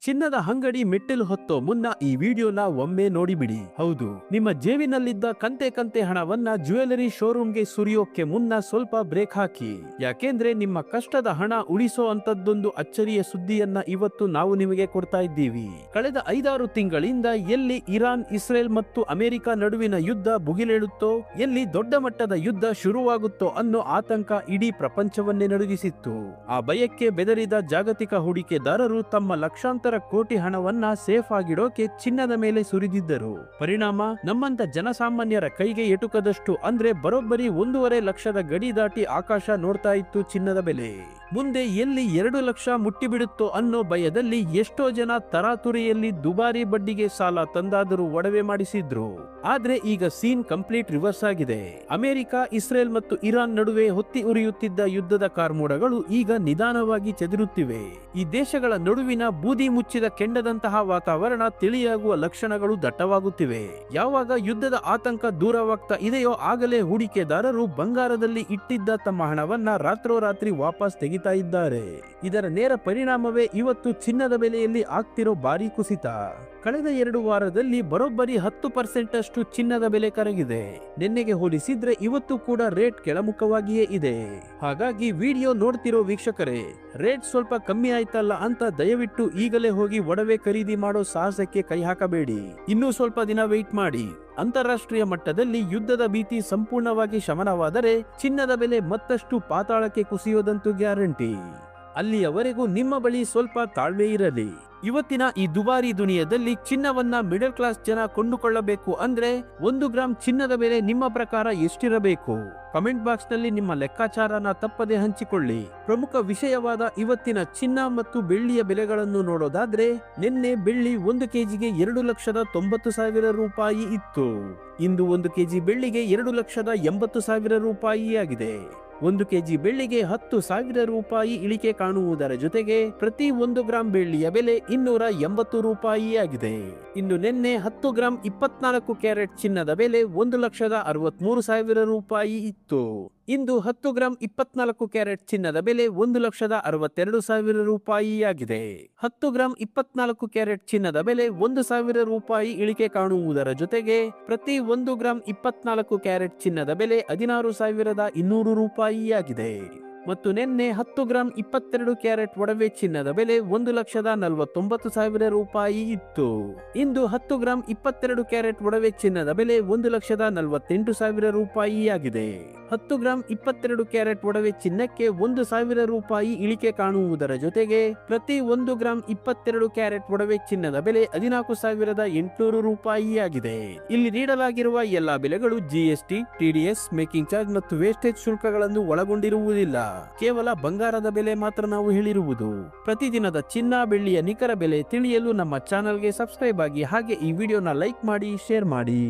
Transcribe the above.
ಚಿನ್ನದ ಅಂಗಡಿ ಮೆಟ್ಟಿಲು ಹೊತ್ತೋ ಮುನ್ನ ಈ ವಿಡಿಯೋನ ಒಮ್ಮೆ ನೋಡಿಬಿಡಿ. ಹೌದು, ನಿಮ್ಮ ಜೇಬಿನಲ್ಲಿದ್ದ ಕಂತೆ ಕಂತೆ ಹಣವನ್ನ ಜ್ಯುವೆಲರಿ ಶೋರೂಮ್ಗೆ ಸುರಿಯೋಕೆ ಮುನ್ನ ಸ್ವಲ್ಪ ಬ್ರೇಕ್ ಹಾಕಿ. ಯಾಕೆಂದ್ರೆ ನಿಮ್ಮ ಕಷ್ಟದ ಹಣ ಉಳಿಸೋ ಅಂತದ್ದೊಂದು ಅಚ್ಚರಿಯ ಸುದ್ದಿಯನ್ನ ಇವತ್ತು ನಾವು ನಿಮಗೆ ಕೊಡ್ತಾ ಇದ್ದೀವಿ. ಕಳೆದ 5-6 ತಿಂಗಳಿಂದ ಎಲ್ಲಿ ಇರಾನ್, ಇಸ್ರೇಲ್ ಮತ್ತು ಅಮೆರಿಕ ನಡುವಿನ ಯುದ್ಧ ಭುಗಿಲೇಳುತ್ತೋ, ಎಲ್ಲಿ ದೊಡ್ಡ ಮಟ್ಟದ ಯುದ್ಧ ಶುರುವಾಗುತ್ತೋ ಅನ್ನೋ ಆತಂಕ ಇಡೀ ಪ್ರಪಂಚವನ್ನೇ ನಡುಗಿಸಿತ್ತು. ಆ ಭಯಕ್ಕೆ ಬೆದರಿದ ಜಾಗತಿಕ ಹೂಡಿಕೆದಾರರು ತಮ್ಮ ಲಕ್ಷಾಂತರ ಕೋಟಿ ಹಣವನ್ನ ಸೇಫ್ ಆಗಿಡೋಕೆ ಚಿನ್ನದ ಮೇಲೆ ಸುರಿದಿದ್ದರು. ಪರಿಣಾಮ ನಮ್ಮಂತ ಜನಸಾಮಾನ್ಯರ ಕೈಗೆ ಎಟುಕದಷ್ಟು ಅಂದ್ರೆ ಬರೋಬ್ಬರಿ 1.5 ಲಕ್ಷದ ಗಡಿ ದಾಟಿ ಆಕಾಶ ನೋಡ್ತಾ ಇತ್ತು ಚಿನ್ನದ ಬೆಲೆ. ಮುಂದೆ ಎಲ್ಲಿ 2 ಲಕ್ಷ ಮುಟ್ಟಿಬಿಡುತ್ತೋ ಅನ್ನೋ ಭಯದಲ್ಲಿ ಎಷ್ಟೋ ಜನ ತರಾತುರಿಯಲ್ಲಿ ದುಬಾರಿ ಬಡ್ಡಿಗೆ ಸಾಲ ತಂದಾದರೂ ಒಡವೆ ಮಾಡಿಸಿದ್ರು. ಆದ್ರೆ ಈಗ ಸೀನ್ ಕಂಪ್ಲೀಟ್ ರಿವರ್ಸ್ ಆಗಿದೆ. ಅಮೆರಿಕ, ಇಸ್ರೇಲ್ ಮತ್ತು ಇರಾನ್ ನಡುವೆ ಹೊತ್ತಿ ಉರಿಯುತ್ತಿದ್ದ ಯುದ್ಧದ ಕಾರ್ಮೋಡಗಳು ಈಗ ನಿಧಾನವಾಗಿ ಚೆದಿರುತ್ತಿವೆ. ಈ ದೇಶಗಳ ನಡುವಿನ ಬೂದಿ ಮುಚ್ಚಿದ ಕೆಂಡದಂತಹ ವಾತಾವರಣ ತಿಳಿಯಾಗುವ ಲಕ್ಷಣಗಳು ದಟ್ಟವಾಗುತ್ತಿವೆ. ಯಾವಾಗ ಯುದ್ಧದ ಆತಂಕ ದೂರವಾಗ್ತಾ ಇದೆಯೋ ಆಗಲೇ ಹೂಡಿಕೆದಾರರು ಬಂಗಾರದಲ್ಲಿ ಇಟ್ಟಿದ್ದ ತಮ್ಮ ಹಣವನ್ನ ರಾತ್ರೋರಾತ್ರಿ ವಾಪಸ್ ತೆಗಿತಾ ಇದ್ದಾರೆ. ಇದರ ನೇರ ಪರಿಣಾಮವೇ ಇವತ್ತು ಚಿನ್ನದ ಬೆಲೆಯಲ್ಲಿ ಆಗ್ತಿರೋ ಭಾರಿ ಕುಸಿತ. ಕಳೆದ 2 ವಾರದಲ್ಲಿ ಬರೋಬ್ಬರಿ 10% ಅಷ್ಟು ಚಿನ್ನದ ಬೆಲೆ ಕರಗಿದೆ. ನಿನ್ನೆಗೆ ಹೋಲಿಸಿದ್ರೆ ಇವತ್ತು ಕೂಡ ರೇಟ್ ಕೆಳಮುಖವಾಗಿಯೇ ಇದೆ. ಹಾಗಾಗಿ ವಿಡಿಯೋ ನೋಡ್ತಿರೋ ವೀಕ್ಷಕರೇ, ರೇಟ್ ಸ್ವಲ್ಪ ಕಮ್ಮಿ ಆಯ್ತಲ್ಲ ಅಂತ ದಯವಿಟ್ಟು ಈಗಲೇ ಹೋಗಿ ಒಡವೆ ಖರೀದಿ ಮಾಡೋ ಸಾಹಸಕ್ಕೆ ಕೈ ಹಾಕಬೇಡಿ. ಇನ್ನೂ ಸ್ವಲ್ಪ ದಿನ ವೆಯ್ಟ್ ಮಾಡಿ. ಅಂತಾರಾಷ್ಟ್ರೀಯ ಮಟ್ಟದಲ್ಲಿ ಯುದ್ಧದ ಭೀತಿ ಸಂಪೂರ್ಣವಾಗಿ ಶಮನವಾದರೆ ಚಿನ್ನದ ಬೆಲೆ ಮತ್ತಷ್ಟು ಪಾತಾಳಕ್ಕೆ ಕುಸಿಯೋದಂತೂ ಗ್ಯಾರಂಟಿ. ಅಲ್ಲಿಯವರೆಗೂ ನಿಮ್ಮ ಬಳಿ ಸ್ವಲ್ಪ ತಾಳ್ಮೆ ಇರಲಿ. ಇವತ್ತಿನ ಈ ದುಬಾರಿ ದುನಿಯಾದಲ್ಲಿ ಚಿನ್ನವನ್ನ ಮಿಡಲ್ ಕ್ಲಾಸ್ ಜನ ಕೊಂಡುಕೊಳ್ಳಬೇಕು ಅಂದ್ರೆ 1 ಗ್ರಾಮ್ ಚಿನ್ನದ ಬೆಲೆ ನಿಮ್ಮ ಪ್ರಕಾರ ಎಷ್ಟಿರಬೇಕು? ಕಮೆಂಟ್ ಬಾಕ್ಸ್ ನಲ್ಲಿ ನಿಮ್ಮ ಲೆಕ್ಕಾಚಾರನ ತಪ್ಪದೆ ಹಂಚಿಕೊಳ್ಳಿ. ಪ್ರಮುಖ ವಿಷಯವಾದ ಇವತ್ತಿನ ಚಿನ್ನ ಮತ್ತು ಬೆಳ್ಳಿಯ ಬೆಲೆಗಳನ್ನು ನೋಡೋದಾದ್ರೆ, ನಿನ್ನೆ ಬೆಳ್ಳಿ 1 ಕೆಜಿಗೆ 2,90,000 ರೂಪಾಯಿ ಇತ್ತು. ಇಂದು 1 ಕೆಜಿ ಬೆಳ್ಳಿಗೆ 2,80,000 ರೂಪಾಯಿ ಆಗಿದೆ. 1 ಕೆಜಿ ಬೆಳ್ಳಿಗೆ 10,000 ರೂಪಾಯಿ ಇಳಿಕೆ ಕಾಣುವುದರ ಜೊತೆಗೆ ಪ್ರತಿ 1 ಗ್ರಾಂ ಬೆಳ್ಳಿಯ ಬೆಲೆ 280 ರೂಪಾಯಿ ಆಗಿದೆ. ಇನ್ನು ನಿನ್ನೆ 10 ಗ್ರಾಂ 24 ಕ್ಯಾರೆಟ್ ಚಿನ್ನದ ಬೆಲೆ 1,63,000 ರೂಪಾಯಿ ಇತ್ತು. ಇಂದು 10 ಗ್ರಾಂ 24 ಕ್ಯಾರೆಟ್ ಚಿನ್ನದ ಬೆಲೆ 1,62,000 ರೂಪಾಯಿ ಆಗಿದೆ. 10 ಗ್ರಾಂ 24 ಕ್ಯಾರೆಟ್ ಚಿನ್ನದ ಬೆಲೆ 1,000 ರೂಪಾಯಿ ಇಳಿಕೆ ಕಾಣುವುದರ ಜೊತೆಗೆ ಪ್ರತಿ 1 ಗ್ರಾಂ 24 ಕ್ಯಾರೆಟ್ ಚಿನ್ನದ ಬೆಲೆ 16,200 ರೂಪಾಯಿ ಆಗಿದೆ. ಮತ್ತು ನಿನ್ನೆ 10 ಗ್ರಾಂ 22 ಕ್ಯಾರೆಟ್ ಒಡವೆ ಚಿನ್ನದ ಬೆಲೆ 1,49,000 ರೂಪಾಯಿ ಇತ್ತು. ಇಂದು 10 ಗ್ರಾಂ 22 ಕ್ಯಾರೆಟ್ ಒಡವೆ ಚಿನ್ನದ ಬೆಲೆ 1,48,000 ರೂಪಾಯಿ ಆಗಿದೆ. 10 ಗ್ರಾಂ 22 ಕ್ಯಾರೆಟ್ ಒಡವೆ ಚಿನ್ನಕ್ಕೆ 1,000 ರೂಪಾಯಿ ಇಳಿಕೆ ಕಾಣುವುದರ ಜೊತೆಗೆ ಪ್ರತಿ 1 ಗ್ರಾಂ 22 ಕ್ಯಾರೆಟ್ ಒಡವೆ ಚಿನ್ನದ ಬೆಲೆ 14,800 ರೂಪಾಯಿ ಆಗಿದೆ. ಇಲ್ಲಿ ನೀಡಲಾಗಿರುವ ಎಲ್ಲಾ ಬೆಲೆಗಳು GST, TDS, ಮೇಕಿಂಗ್ ಚಾರ್ಜ್ ಮತ್ತು ವೇಸ್ಟೇಜ್ ಶುಲ್ಕಗಳನ್ನು ಒಳಗೊಂಡಿರುವುದಿಲ್ಲ. ಕೇವಲ ಬಂಗಾರದ ಬೆಲೆ ಮಾತ್ರ ನಾವು ಹೇಳಿರುವುದು. ಪ್ರತಿದಿನದ ಚಿನ್ನ, ಬೆಳ್ಳಿಯ ನಿಖರ ಬೆಲೆ ತಿಳಿಯಲು ನಮ್ಮ ಚಾನೆಲ್ಗೆ ಸಬ್ಸ್ಕ್ರೈಬ್ ಆಗಿ, ಹಾಗೆ ಈ ವಿಡಿಯೋನ ಲೈಕ್ ಮಾಡಿ, ಶೇರ್ ಮಾಡಿ.